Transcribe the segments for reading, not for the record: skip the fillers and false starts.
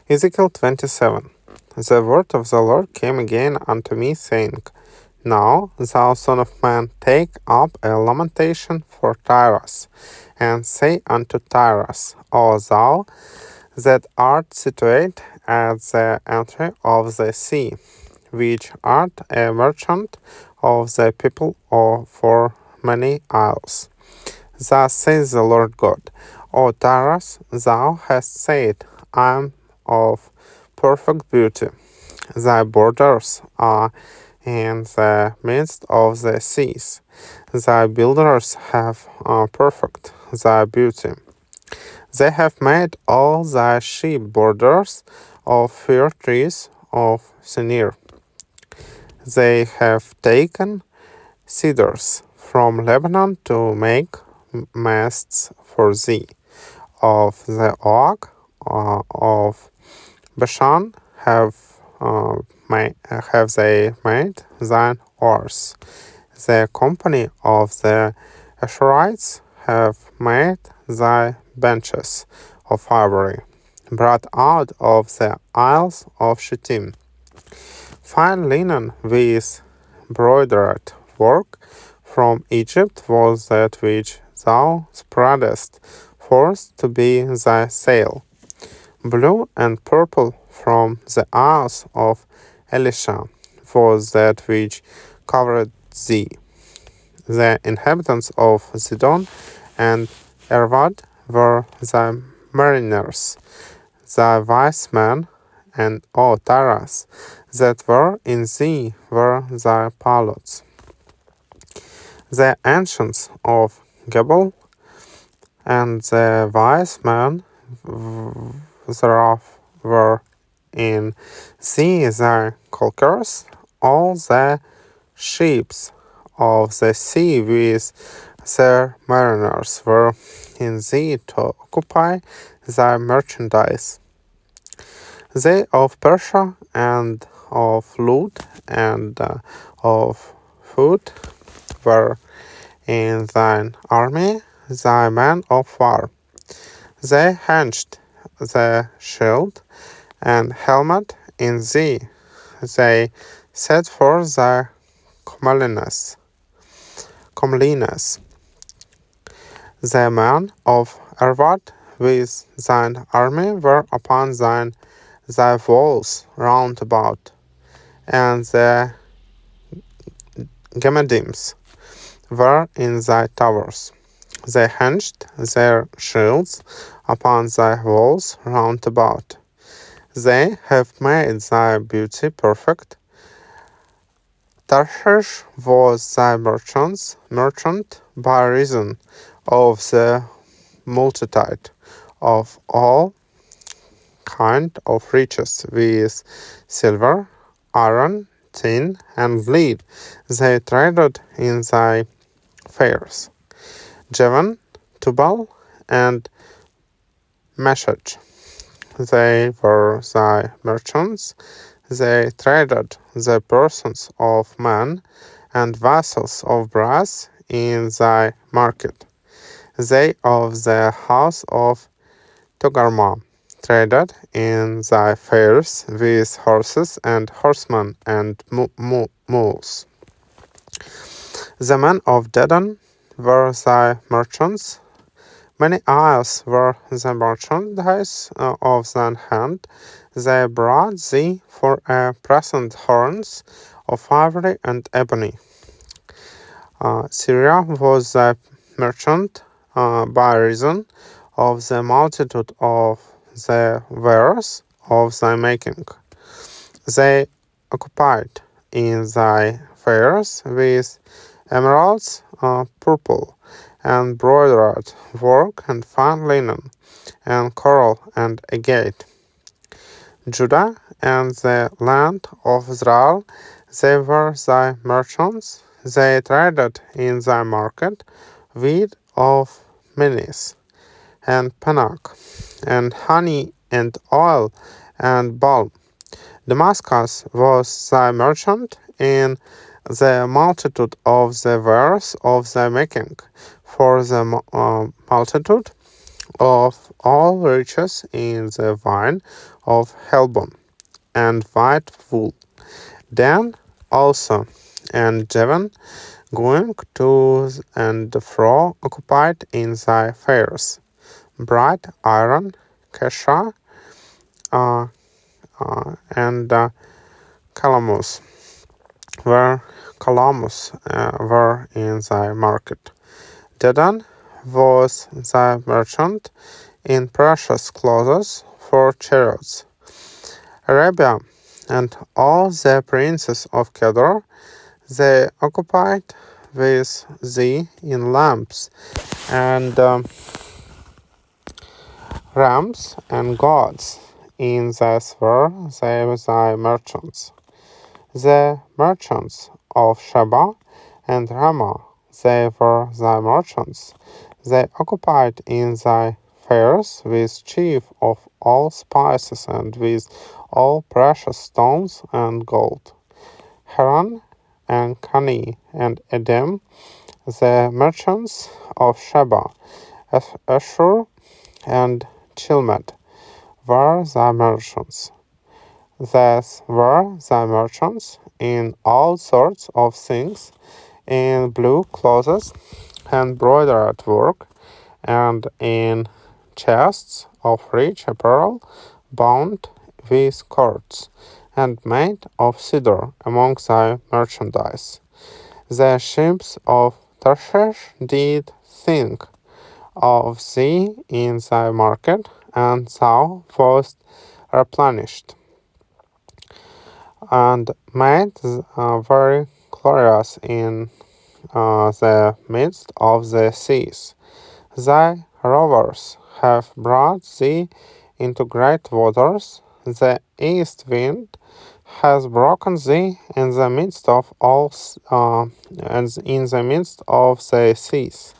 Ezekiel 27. The word of the Lord came again unto me, saying, Now, thou son of man, take up a lamentation for Tyre, and say unto Tyre, O thou that art situate at the entry of the sea, which art a merchant of the people for many isles. Thus says the Lord God, O Tyre, thou hast said, I am of perfect beauty. Thy borders are in the midst of the seas. Thy builders have perfect thy beauty. They have made all thy sheep borders of fir trees of Sinir. They have taken cedars from Lebanon to make masts for thee. Of the oak of Bashan have they made thine oars. The company of the Asherites have made thy benches of ivory, brought out of the isles of Shittim. Fine linen with broidered work from Egypt was that which thou spreadest forth to be thy sail. Blue and purple from the isles of Elisha was that which covered thee. The inhabitants of Zidon and Arvad were thy mariners. Thy wise men and all Tyre that were in thee were thy pilots. The ancients of Gebal and the wise men thereof were in thee thy conquerors. All the ships of the sea with their mariners were in thee to occupy thy merchandise. They of Persia and of Lud and of Phut were in thine army, thy men of war. They hinged the shield and helmet in thee. They set forth thy comeliness. The men of Arvad with thine army were upon thy walls round about, and the Gemadims were in thy towers. They hinged their shields upon thy walls round about. They have made thy beauty perfect. Tarshish was thy merchant by reason of the multitude of all kind of riches with silver, iron, tin, and lead. They traded in thy fairs. Javan, Tubal, and Meshach. They were thy merchants. They traded the persons of men and vessels of brass in thy market. They of the house of Togarmah traded in thy fairs with horses and horsemen and mules. The men of Dedan were thy merchants. Many isles were the merchandise of thine hand. They brought thee for a present horns of ivory and ebony. Syria was thy merchant by reason of the multitude of the wares of thy making. They occupied in thy fairs with emeralds, purple, and broidered work, and fine linen, and coral, and agate. Judah and the land of Israel, they were thy merchants. They traded in thy market wheat of Minis, and Panak, and honey, and oil, and balm. Damascus was thy merchant in the multitude of the wares of thy making. For the multitude of all riches in the vine of Helbon, and white wool. Then also, and Javan, going to and fro occupied in thy fairs, bright iron, Kesha, uh, and Calamus, were in thy market. Dedan was thy merchant in precious clothes for chariots. Arabia and all the princes of Kedar, they occupied with thee in lamps and rams and gods. In this were they thy merchants. The merchants of Sheba and Ramah, they were thy merchants. They occupied in thy fairs with chief of all spices and with all precious stones and gold. Haran and Cani and Edom, the merchants of Sheba, Ashur and Chilmed, were thy merchants. These were thy merchants in all sorts of things, in blue clothes, embroidered work, and in chests of rich apparel, bound with cords, and made of cedar among thy merchandise. The ships of Tarshish did think of thee in thy market, and thou wast replenished, and made very glorious in the midst of the seas. Thy rovers have brought thee into great waters. The east wind has broken thee in the midst of all, and in the midst of the seas.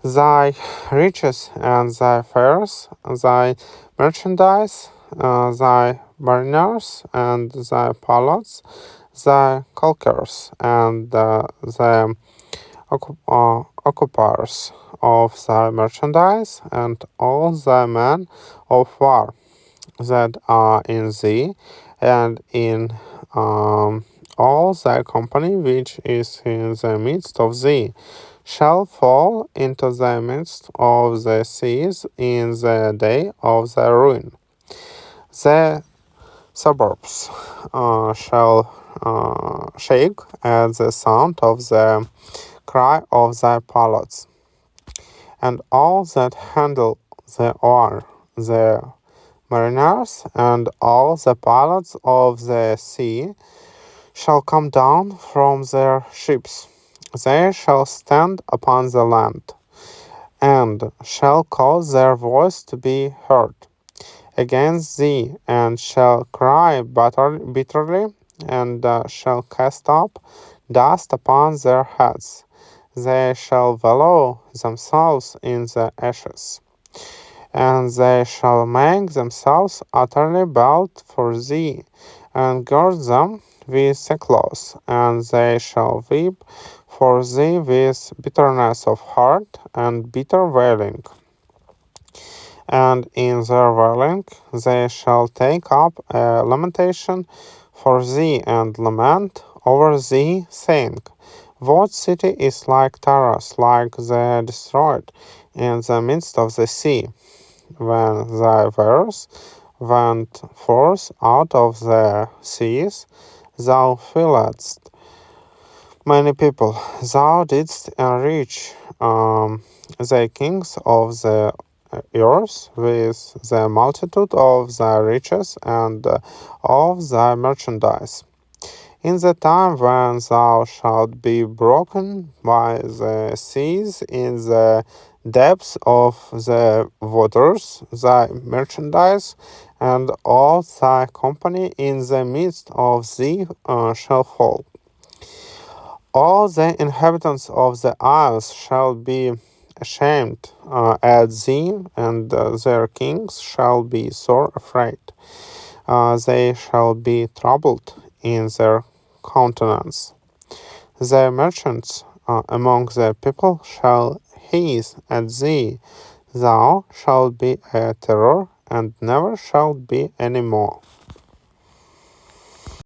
Thy riches and thy fairs, thy merchandise, thy mariners and thy palots, thy culkers and the occupiers of thy merchandise, and all thy men of war that are in thee, and in all thy company which is in the midst of thee, shall fall into the midst of the seas in the day of thy ruin. The suburbs shall shake at the sound of the cry of thy palots, and all that handle the oar, the mariners, and all the pilots of the sea shall come down from their ships. They shall stand upon the land, and shall cause their voice to be heard against thee, and shall cry bitterly, and shall cast up dust upon their heads. They shall wallow themselves in the ashes, and they shall make themselves utterly bald for thee, and gird them with sackcloth, and they shall weep for thee with bitterness of heart and bitter wailing. And in their wailing they shall take up a lamentation for thee, and lament over thee, saying, What city is like Tyre, like the destroyed in the midst of the sea? When thy wares went forth out of the seas, thou filledst many people. Thou didst enrich the kings of the earth with the multitude of thy riches and of thy merchandise. In the time when thou shalt be broken by the seas in the depths of the waters, thy merchandise and all thy company in the midst of thee shall fall. All the inhabitants of the isles shall be ashamed at thee, and their kings shall be sore afraid. They shall be troubled in their countenance. The merchants among the people shall hiss at thee. Thou shalt be a terror, and never shalt be any more.